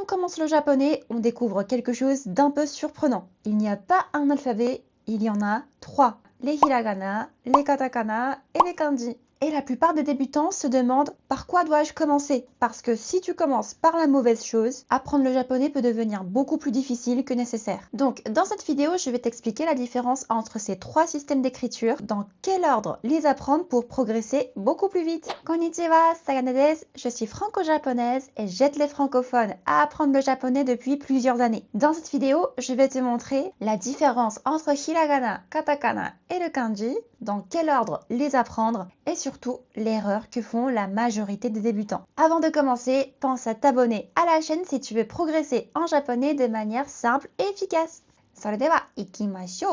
commence le japonais, on découvre quelque chose d'un peu surprenant. Il n'y a pas un alphabet, il y en a 3. Les hiragana, les katakana et les kanji. Et la plupart des débutants se demandent par quoi dois-je commencer? Parce que si tu commences par la mauvaise chose, apprendre le japonais peut devenir beaucoup plus difficile que nécessaire. Donc dans cette vidéo, je vais t'expliquer la différence entre ces 3 systèmes d'écriture, dans quel ordre les apprendre pour progresser beaucoup plus vite. Konnichiwa, Sayane desu, je suis franco-japonaise et j'aide les francophones à apprendre le japonais depuis plusieurs années. Dans cette vidéo, je vais te montrer la différence entre hiragana, katakana et le kanji, dans quel ordre les apprendre et surtout l'erreur que font la majorité des débutants. Avant de commencer, pense à t'abonner à la chaîne si tu veux progresser en japonais de manière simple et efficace. Soredewa ikimashou.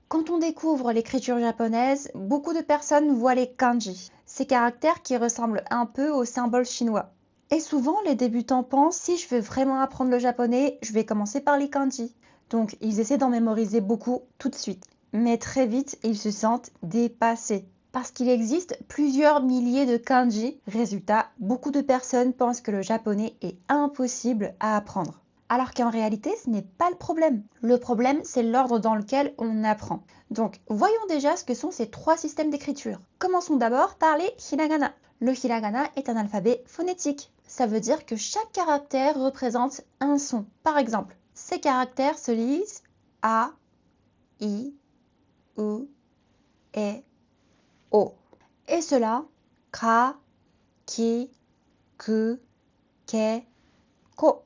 Quand on découvre l'écriture japonaise, beaucoup de personnes voient les kanji, ces caractères qui ressemblent un peu aux symboles chinois. Et souvent, les débutants pensent, si je veux vraiment apprendre le japonais, je vais commencer par les kanji. Donc, ils essaient d'en mémoriser beaucoup tout de suite. Mais très vite, ils se sentent dépassés. Parce qu'il existe plusieurs milliers de kanji. Résultat, beaucoup de personnes pensent que le japonais est impossible à apprendre. Alors qu'en réalité, ce n'est pas le problème. Le problème, c'est l'ordre dans lequel on apprend. Donc, voyons déjà ce que sont ces 3 systèmes d'écriture. Commençons d'abord par les hiragana. Le hiragana est un alphabet phonétique. Ça veut dire que chaque caractère représente un son. Par exemple, ces caractères se lisent A, I, U, E, O. Et cela, Ka, Ki, Ku, Ke, Ko.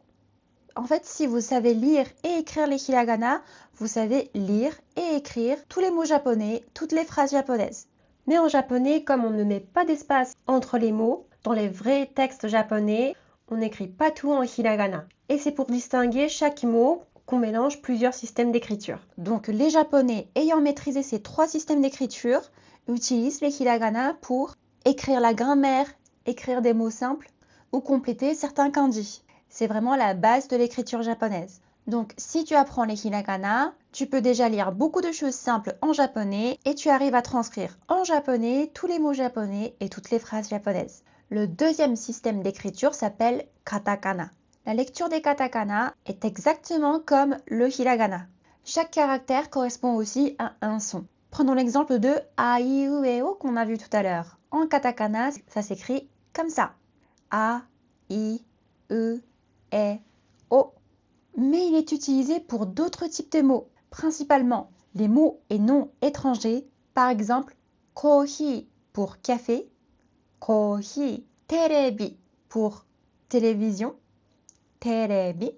En fait, si vous savez lire et écrire les hiragana, vous savez lire et écrire tous les mots japonais, toutes les phrases japonaises. Mais en japonais, comme on ne met pas d'espace entre les mots, dans les vrais textes japonais, on n'écrit pas tout en hiragana. Et c'est pour distinguer chaque mot qu'on mélange plusieurs systèmes d'écriture. Donc les japonais ayant maîtrisé ces 3 systèmes d'écriture utilisent les hiragana pour écrire la grammaire, écrire des mots simples ou compléter certains kanji. C'est vraiment la base de l'écriture japonaise. Donc si tu apprends les hiragana, tu peux déjà lire beaucoup de choses simples en japonais et tu arrives à transcrire en japonais tous les mots japonais et toutes les phrases japonaises. Le deuxième système d'écriture s'appelle katakana. La lecture des katakana est exactement comme le hiragana. Chaque caractère correspond aussi à un son. Prenons l'exemple de A, I, U et O qu'on a vu tout à l'heure. En katakana, ça s'écrit comme ça. A, I, U, E, O. Mais il est utilisé pour d'autres types de mots, principalement les mots et noms étrangers, par exemple kohi pour café, kohi, terebi pour télévision, terebi.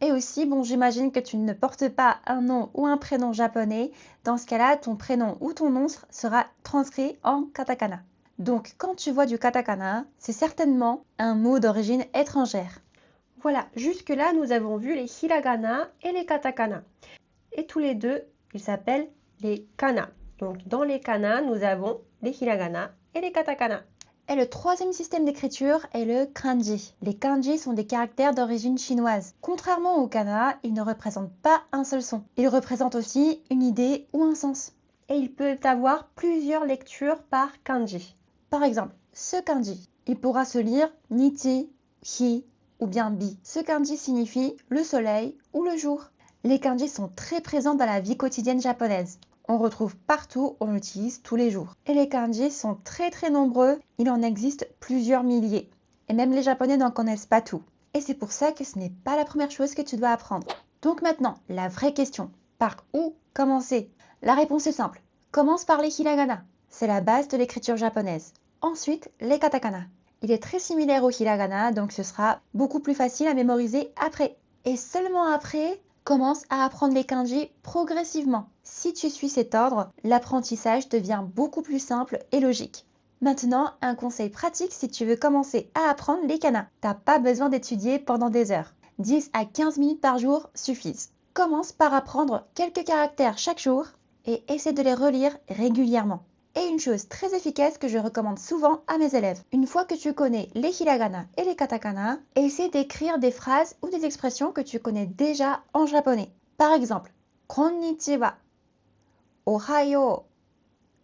Et aussi, bon, j'imagine que tu ne portes pas un nom ou un prénom japonais. Dans ce cas-là, ton prénom ou ton nom sera transcrit en katakana. Donc, quand tu vois du katakana, c'est certainement un mot d'origine étrangère. Voilà, jusque-là, nous avons vu les hiragana et les katakana. Et tous les deux, ils s'appellent les kana. Donc, dans les kana, nous avons les hiragana et les katakana. Et le troisième système d'écriture est le kanji. Les kanji sont des caractères d'origine chinoise. Contrairement au kana, ils ne représentent pas un seul son. Ils représentent aussi une idée ou un sens. Et ils peuvent avoir plusieurs lectures par kanji. Par exemple, ce kanji, il pourra se lire nichi, hi ou bien bi. Ce kanji signifie le soleil ou le jour. Les kanji sont très présents dans la vie quotidienne japonaise. On retrouve partout, on l'utilise tous les jours. Et les kanji sont très nombreux, il en existe plusieurs milliers. Et même les japonais n'en connaissent pas tout. Et c'est pour ça que ce n'est pas la première chose que tu dois apprendre. Donc maintenant, la vraie question, par où commencer? La réponse est simple. Commence par les hiragana, c'est la base de l'écriture japonaise. Ensuite, les katakana. Il est très similaire au hiragana, donc ce sera beaucoup plus facile à mémoriser après. Et seulement après, commence à apprendre les kanji progressivement. Si tu suis cet ordre, l'apprentissage devient beaucoup plus simple et logique. Maintenant, un conseil pratique si tu veux commencer à apprendre les kana. T'as pas besoin d'étudier pendant des heures. 10 à 15 minutes par jour suffisent. Commence par apprendre quelques caractères chaque jour et essaie de les relire régulièrement. Et une chose très efficace que je recommande souvent à mes élèves. Une fois que tu connais les hiragana et les katakana, essaie d'écrire des phrases ou des expressions que tu connais déjà en japonais. Par exemple, konnichiwa, ohayo,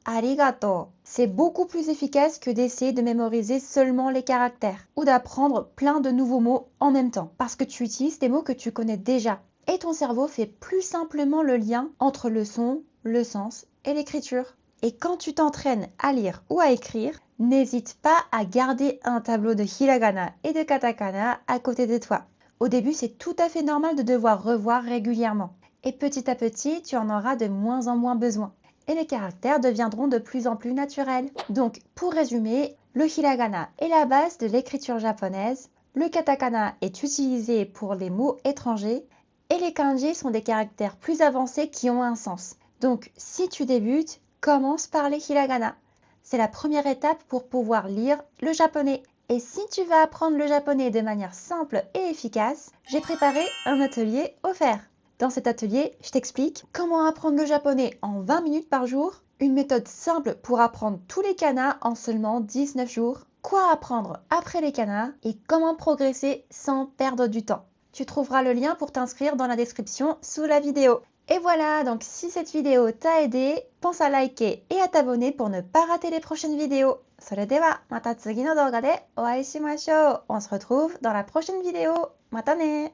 arigato. C'est beaucoup plus efficace que d'essayer de mémoriser seulement les caractères ou d'apprendre plein de nouveaux mots en même temps parce que tu utilises des mots que tu connais déjà. Et ton cerveau fait plus simplement le lien entre le son, le sens et l'écriture. Et quand tu t'entraînes à lire ou à écrire, n'hésite pas à garder un tableau de hiragana et de katakana à côté de toi. Au début, c'est tout à fait normal de devoir revoir régulièrement. Et petit à petit, tu en auras de moins en moins besoin. Et les caractères deviendront de plus en plus naturels. Donc, pour résumer, le hiragana est la base de l'écriture japonaise, le katakana est utilisé pour les mots étrangers, et les kanji sont des caractères plus avancés qui ont un sens. Donc, si tu débutes, commence par les hiragana. C'est la première étape pour pouvoir lire le japonais. Et si tu vas apprendre le japonais de manière simple et efficace, j'ai préparé un atelier offert. Dans cet atelier, je t'explique comment apprendre le japonais en 20 minutes par jour, une méthode simple pour apprendre tous les kanas en seulement 19 jours, quoi apprendre après les kanas et comment progresser sans perdre du temps. Tu trouveras le lien pour t'inscrire dans la description sous la vidéo. Et voilà, donc si cette vidéo t'a aidé, pense à liker et à t'abonner pour ne pas rater les prochaines vidéos. それではまた次の動画でお会いしましょう。On se retrouve dans la prochaine vidéo. またね。